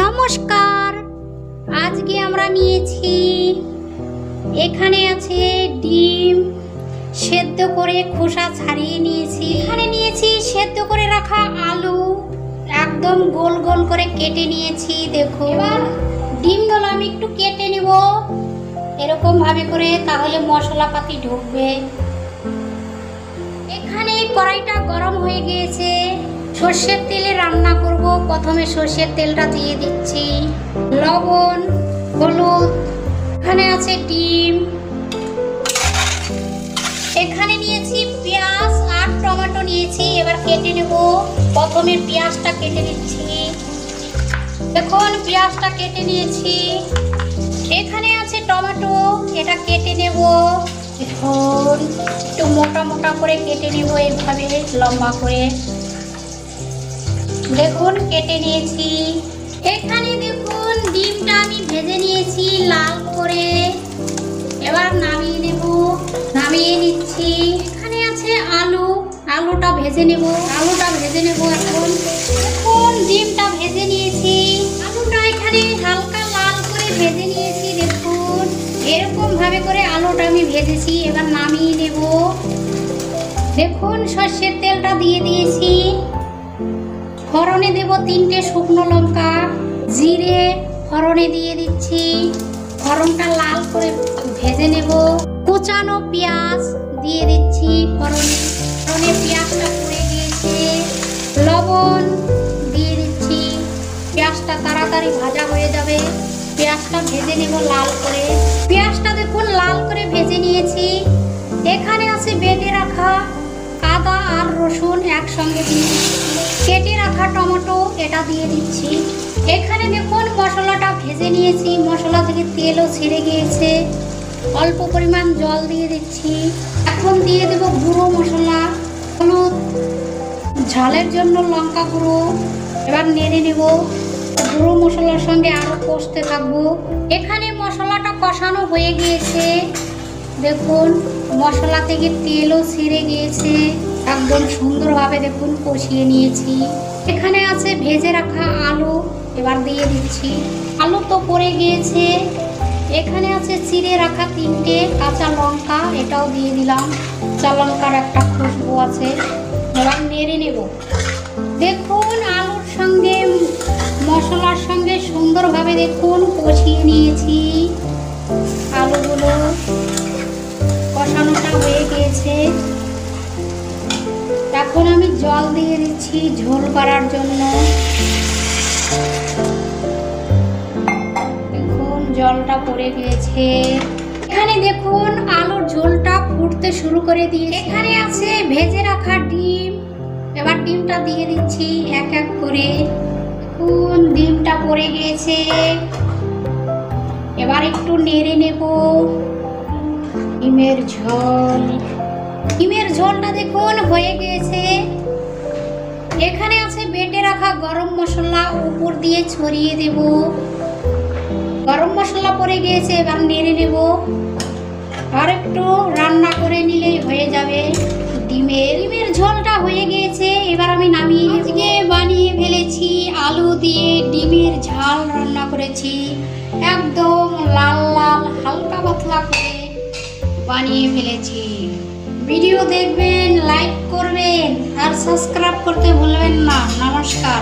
নমস্কার, আজকে আমরা নিয়েছি, এখানে আছে ডিম সেদ্ধ করে খোসা ছাড়িয়ে নিয়েছি। এখানে নিয়েছি সেদ্ধ করে রাখা আলু, একদম গোল গোল করে কেটে নিয়েছি। দেখো, এবার ডিমগুলো আমি একটু কেটে নেব এরকম ভাবে করে, তাহলে মশলাপাতি ঢুকবে। এখানে কড়াইটা গরম হয়ে গিয়েছে, সর্ষের তেলে রান্না করব। প্রথমে সর্ষের তেলটা দিয়ে দিচ্ছি, লবণ, হলুদ, এখানে আছে ডিম, এখানে নিয়েছি পেঁয়াজ আর টমেটো নিয়েছি। এবার কেটে নেব। প্রথমে পেঁয়াজটা কেটে নিচ্ছি। দেখুন, পেঁয়াজটা কেটে নিয়েছি। এখানে আছে টমেটো, এটা কেটে নেব। এখন একটু মোটা মোটা করে কেটে নেব, এইভাবে লম্বা করে। দেখুন, কেটে নিয়েছি। এখানে দেখুন, ডিমটা আমি ভেজে নিয়েছি লাল করে। এবার নামিয়ে নেব, নামিয়ে নিচ্ছি। এখানে আছে আলু, আলুটা ভেজে নেব। এখন ডিমটা ভেজে নিয়েছি, আলুটা এখানে হালকা লাল করে ভেজে নিয়েছি। দেখুন, এরকম ভাবে করে আলুটা আমি ভেজেছি। এবার নামিয়ে নেব। দেখুন, সর্ষের তেলটা দিয়ে দিয়েছি। ফোড়নে দেব 3টে শুকনো লঙ্কা, জিরে ফোড়নে দিয়ে দিচ্ছি। ফোড়নটা লাল করে ভেজে নেব। কুচানো পেঁয়াজ দিয়ে দিচ্ছি ফোড়নে। পেঁয়াজটা পুড়ে গিয়েছে। লবণ দিয়ে দিচ্ছি। পেঁয়াজটা তাড়াতাড়ি ভাজা হয়ে যাবে। পেঁয়াজটা ভেজে নেব লাল করে। পেঁয়াজটা দেখুন লাল করে ভেজে নিয়েছি। এখানে আছে বেটে রাখা আদা আর রসুন একসঙ্গে দিয়ে দিচ্ছি। কেটে রাখা টমেটো, এটা দিয়ে দিচ্ছি। এখানে দেখুন মশলাটা ভেজে নিয়েছি, মশলা থেকে তেলও ছেড়ে গিয়েছে। অল্প পরিমাণ জল দিয়ে দিচ্ছি। এখন দিয়ে দেব গুঁড়ো মশলা, হলুদ, ঝালের জন্য লঙ্কা গুঁড়ো। এবার নেড়ে নেব। গুঁড়ো মশলার সঙ্গে আরও কষতে থাকবো। এখানে মশলাটা কষানো হয়ে গিয়েছে। দেখুন, মশলা থেকে তেলও ছেড়ে গিয়েছে। একদম সুন্দরভাবে দেখুন কষিয়ে নিয়েছি। এখানে আছে ভেজে রাখা আলু, এবার দিয়ে দিচ্ছি। আলু তো পড়ে গিয়েছে। এখানে আছে চিড়ে রাখা 3টে কাঁচা লঙ্কা, এটাও দিয়ে দিলাম। কাঁচা লঙ্কার একটা খুশবু আছে। এবার নেড়ে নেব। দেখুন, আলুর সঙ্গে মশলার সঙ্গে সুন্দরভাবে দেখুন কষিয়ে নিয়েছি। আলুগুলো কষানোটা হয়ে গিয়েছে। এখন আমি জল দিয়ে দিচ্ছি ঝোল করার জন্য। দেখুন, জলটা পড়ে গিয়েছে। এখানে দেখুন আলুর ঝোলটা ফুটতে শুরু করে দিয়েছে। এখানে আছে ভেজে রাখা ডিম, এবার ডিমটা দিয়ে দিচ্ছি এক এক করে। দেখুন, ডিমটা পড়ে গিয়েছে। এবার একটু নেড়ে নেব। ডিমের ঝোলটা দেখুন হয়ে গিয়েছে। এখানে আছে বেটে রাখা গরম মশলা, উপর দিয়ে ছড়িয়ে দেব। গরম মশলা পড়ে গিয়েছে, এবার নেড়ে নেব। আর একটু রান্না করে নিলেই হয়ে যাবে। ডিমের ঝোলটা হয়ে গিয়েছে। এবার আমি নামিয়ে আজকে বানিয়ে ফেলেছি আলু দিয়ে ডিমের ঝাল রান্না করেছি। একদম লাল লাল হালকা পাতলা করে বানিয়ে ফেলেছি। ভিডিও দেখবেন, লাইক করবেন আর সাবস্ক্রাইব করতে ভুলবেন না। নমস্কার।